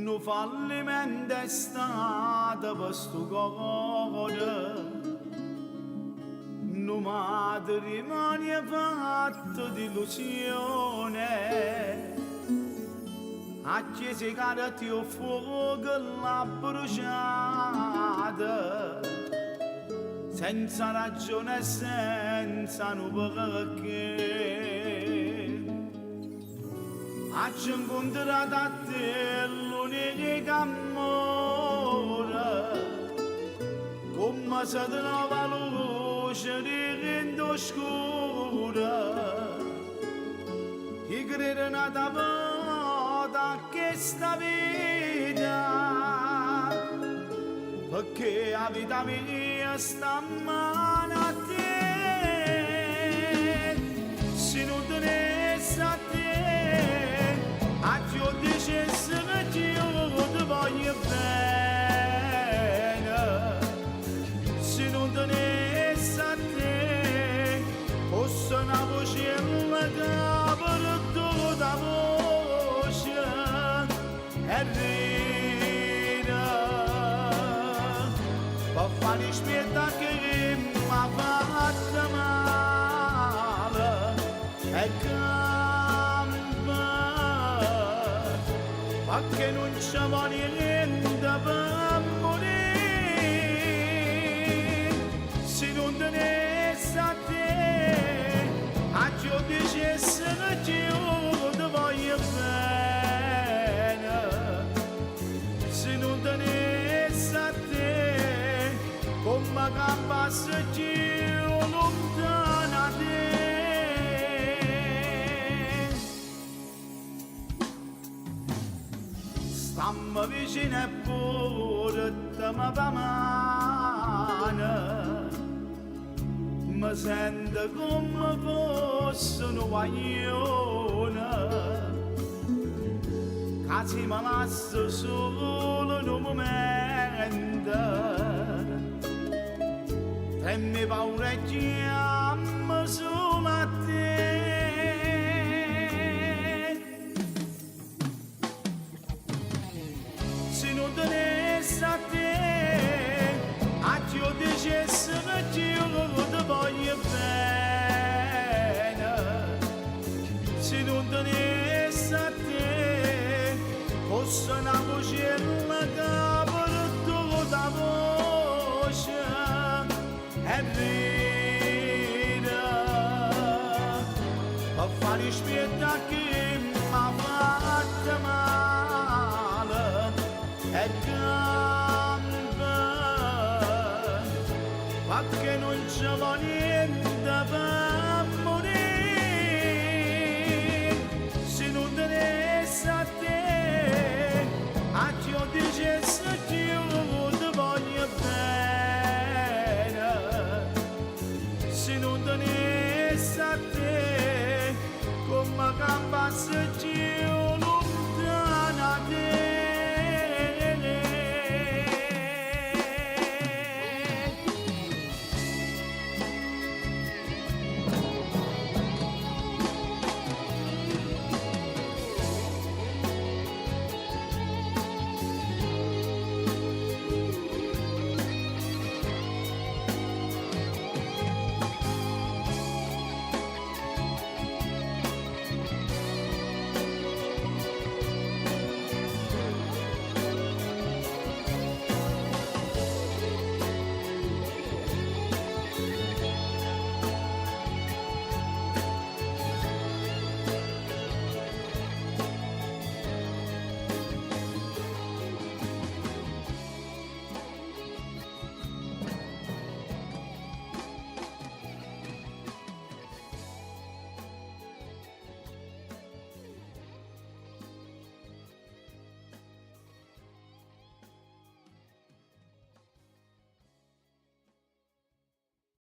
No fallimento è stato per sto cuore, no matrimonio fatto di illusione, a chiese cara ti ho fuoco la bruciata, senza ragione e senza un perché. Ci incontrato a te l'unica amore, come se trova luce di rendo scura, che crede nata volta che sta vita, perché la vita mia sta in mano a te, se non tenesse a te. Io dicessi che io ti voglio bene, se non tenesse a te, fosse una voce che per tutta voce e ride, per fare spietta che mi ha fatto male e che non ci vuole niente per morire, se non tenesse a te, a Dio dicesse che io ti voglio bene, se non tenesse a te, come campasse Dio lontano a te. Stammi vicino e pure te mi fa male, mi sento come fosse un guaglione, che si mi lascia solo in un momento, e mi paura e chiamo solo a te. Se non tenesse a te, a Dio dicesse che io ti voglio bene, se non tenesse a te, fosse una voce che per tutta voce e ride, per fare spietta che mi ha fatto male e campa, perché non ci vuole